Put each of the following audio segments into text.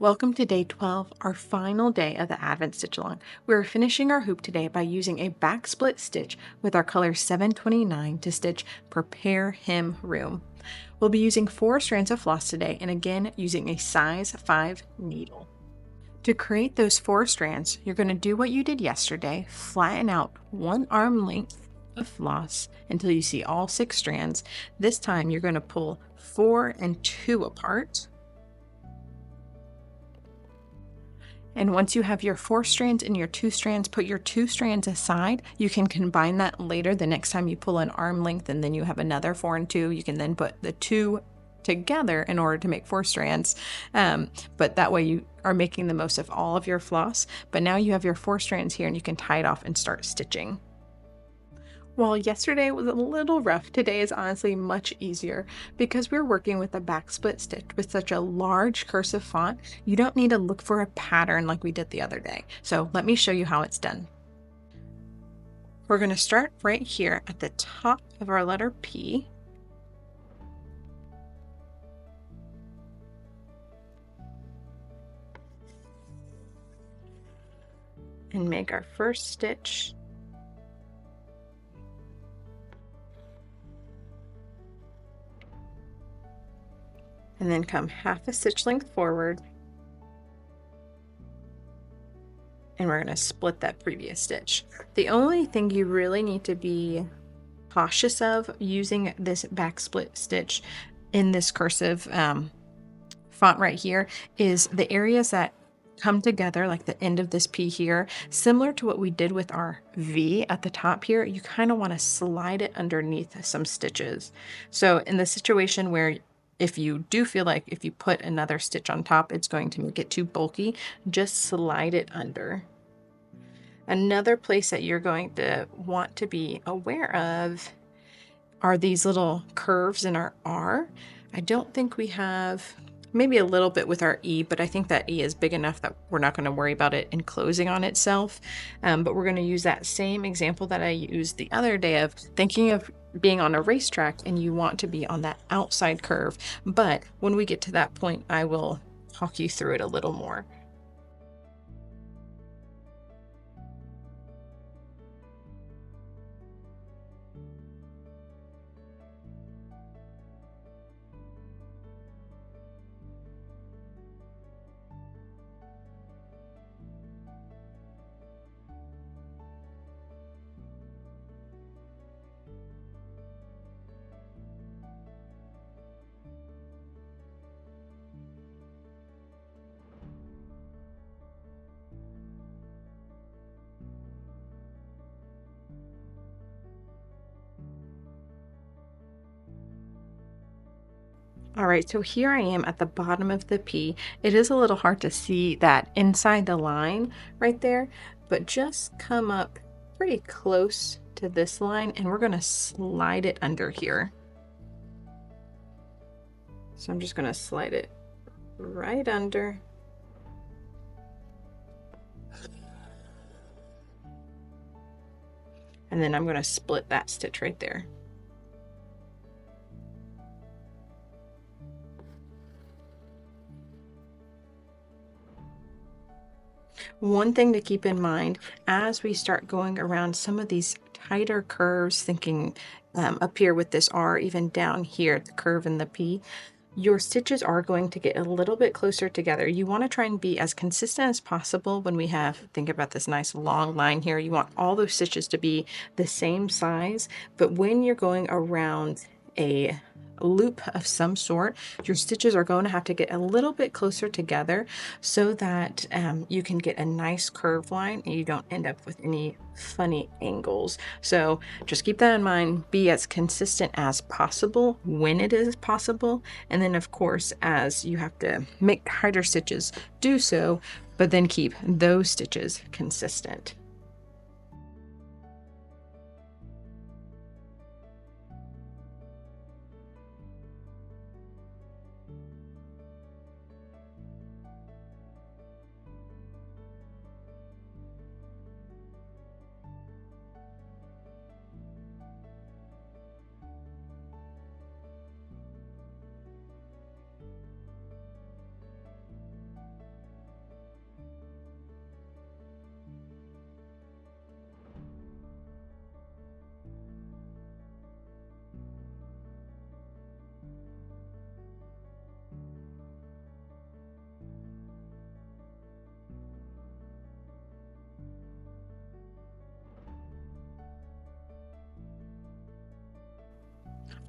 Welcome to day 12, our final day of the Advent Stitch Along. We're finishing our hoop today by using a back split stitch with our color 729 to stitch Prepare Him Room. We'll be using 4 strands of floss today and again using a size 5 needle. To create those 4 strands, you're going to do what you did yesterday, flatten out 1 arm length of floss until you see all 6 strands. This time you're going to pull 4 and 2 apart. And once you have your 4 strands and your 2 strands, put your 2 strands aside. You can combine that later the next time you pull an arm length and then you have another 4 and 2. You can then put the 2 together in order to make 4 strands. But that way you are making the most of all of your floss. But now you have your 4 strands here and you can tie it off and start stitching. While yesterday was a little rough, today is honestly much easier. Because we're working with a back split stitch with such a large cursive font, you don't need to look for a pattern like we did the other day. So let me show you how it's done. We're going to start right here at the top of our letter P. And make our first stitch. And then come half a stitch length forward. And we're going to split that previous stitch. The only thing you really need to be cautious of using this back split stitch in this cursive font right here is the areas that come together, like the end of this P here, similar to what we did with our V at the top here. You kind of want to slide it underneath some stitches. So in the situation where if you do feel like if you put another stitch on top, it's going to make it too bulky, just slide it under. Another place that you're going to want to be aware of are these little curves in our R. I don't think we have, maybe a little bit with our E, but I think that E is big enough that we're not going to worry about it enclosing on itself. But we're going to use that same example that I used the other day of thinking of being on a racetrack and you want to be on that outside curve. But when we get to that point, I will talk you through it a little more. All right, so here I am at the bottom of the P. It is a little hard to see that inside the line right there, but just come up pretty close to this line and we're going to slide it under here. So I'm just going to slide it right under. And then I'm going to split that stitch right there. One thing to keep in mind as we start going around some of these tighter curves, thinking up here with this R, even down here, the curve in the P, your stitches are going to get a little bit closer together. You want to try and be as consistent as possible when we have, think about this nice long line here. You want all those stitches to be the same size, but when you're going around a loop of some sort, your stitches are going to have to get a little bit closer together so that you can get a nice curved line and you don't end up with any funny angles. So just keep that in mind. Be as consistent as possible when it is possible, and then of course as you have to make tighter stitches, do so, but then keep those stitches consistent.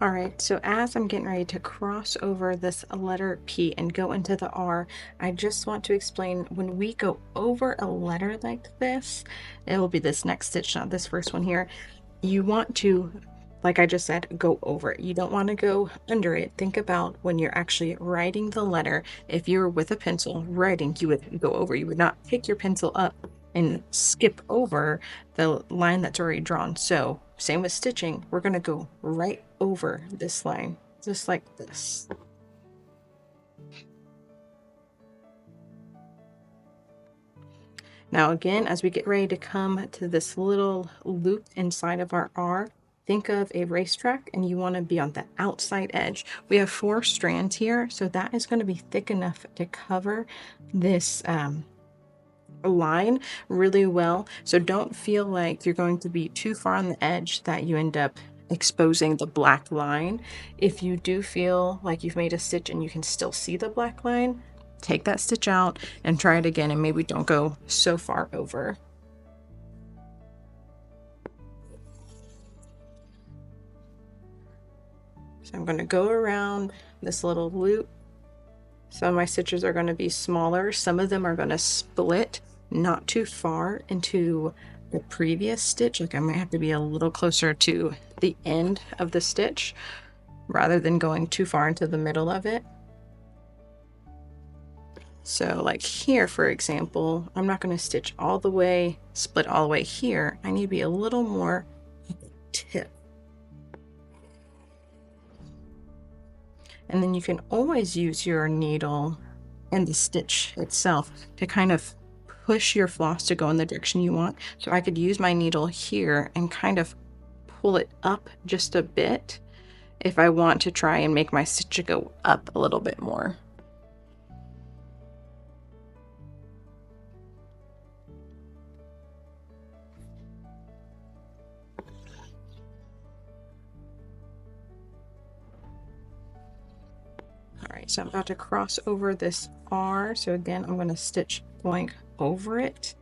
All right, so as I'm getting ready to cross over this letter P and go into the R, I just want to explain when we go over a letter like this, it will be this next stitch, not this first one here. You want to, like I just said, go over it. You don't want to go under it. Think about when you're actually writing the letter. If you're with a pencil writing, you would go over. You would not pick your pencil up and skip over the line that's already drawn. So same with stitching, we're going to go right over this line, just like this. Now again, as we get ready to come to this little loop inside of our R, think of a racetrack and you want to be on the outside edge. We have 4 strands here, so that is going to be thick enough to cover this line really well. So don't feel like you're going to be too far on the edge that you end up exposing the black line. If you do feel like you've made a stitch and you can still see the black line, take that stitch out and try it again, and maybe don't go so far over. So I'm going to go around this little loop. Some of my stitches are going to be smaller. Some of them are going to split not too far into the previous stitch. Like I might have to be a little closer to the end of the stitch rather than going too far into the middle of it. So like here, for example, I'm not going to stitch all the way, split all the way here. I need to be a little more at the tip. And then you can always use your needle and the stitch itself to kind of push your floss to go in the direction you want. So I could use my needle here and kind of pull it up just a bit if I want to try and make my stitch go up a little bit more. All right, so I'm about to cross over this R. So again, I'm going to stitch going over it.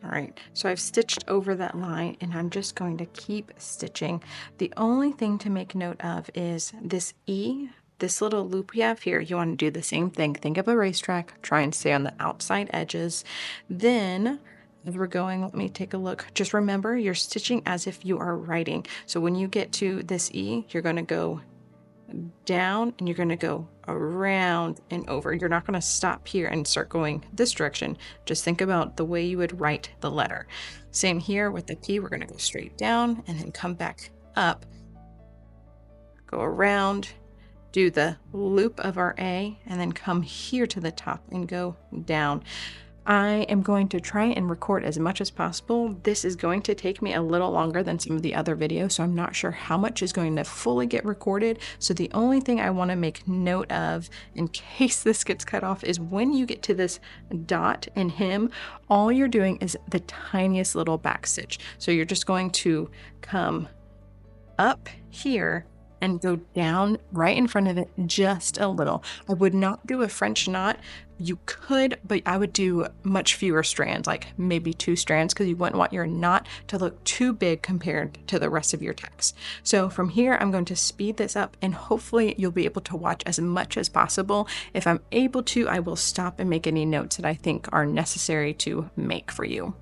All right, so I've stitched over that line and I'm just going to keep stitching. The only thing to make note of is this E, this little loop we have here. You want to do the same thing. Think of a racetrack, try and stay on the outside edges. Then as we're going, let me take a look. Just remember you're stitching as if you are writing. So when you get to this E, you're going to go down and you're going to go around and over. You're not going to stop here and start going this direction. Just think about the way you would write the letter. Same here with the P. We're going to go straight down and then come back up, go around, do the loop of our A, and then come here to the top and go down. I am going to try and record as much as possible. This is going to take me a little longer than some of the other videos, so I'm not sure how much is going to fully get recorded. So the only thing I want to make note of in case this gets cut off is when you get to this dot and hem, all you're doing is the tiniest little back stitch. So you're just going to come up here and go down right in front of it just a little. I would not do a French knot. You could, but I would do much fewer strands, like maybe 2 strands, because you wouldn't want your knot to look too big compared to the rest of your text. So from here, I'm going to speed this up and hopefully you'll be able to watch as much as possible. If I'm able to, I will stop and make any notes that I think are necessary to make for you.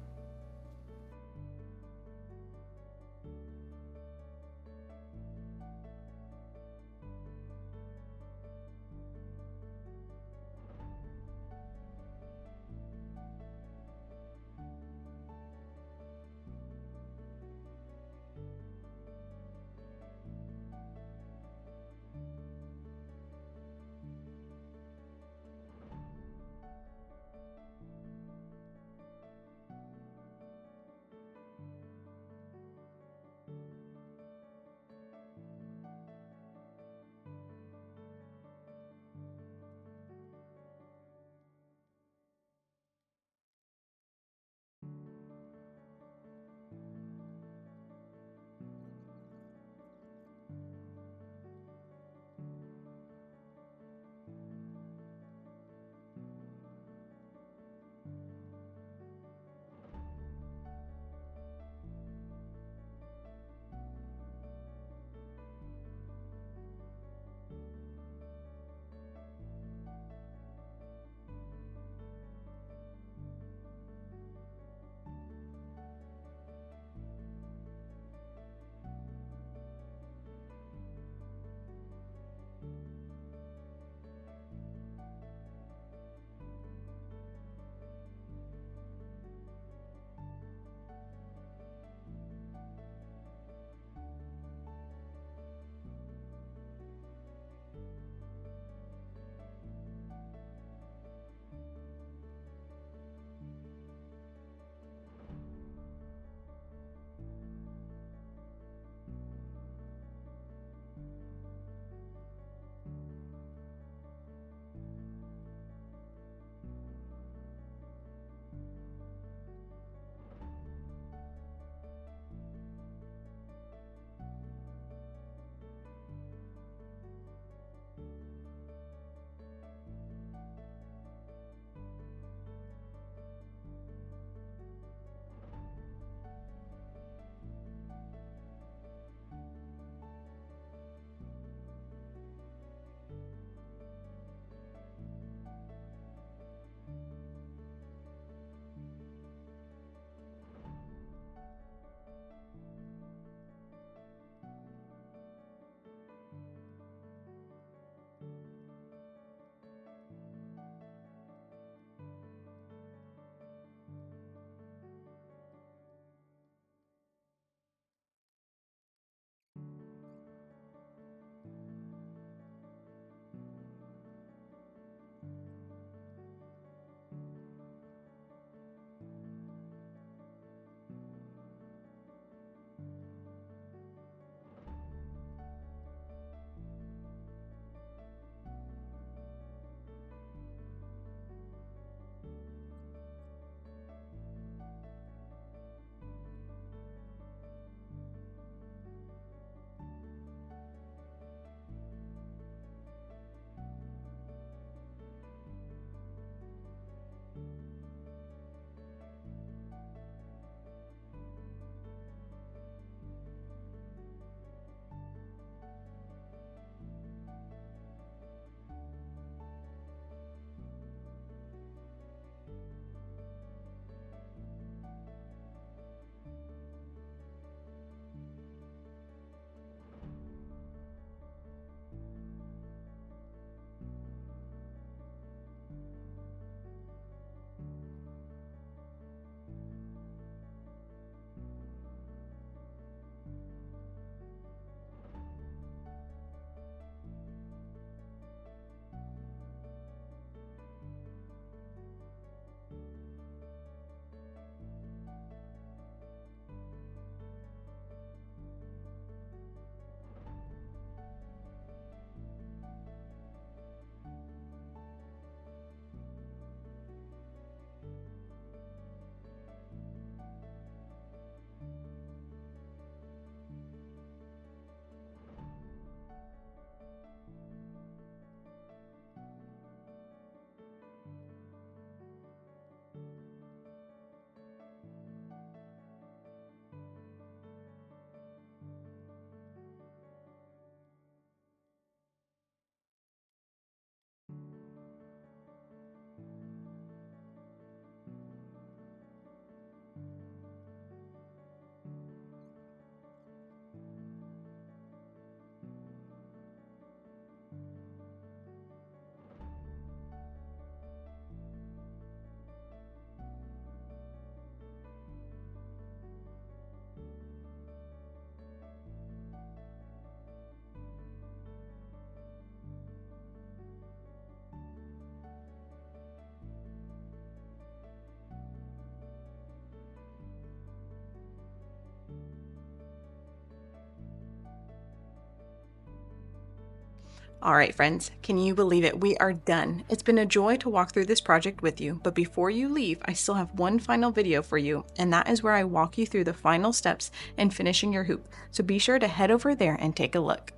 All right, friends, can you believe it? We are done. It's been a joy to walk through this project with you, but before you leave, I still have one final video for you, and that is where I walk you through the final steps in finishing your hoop. So be sure to head over there and take a look.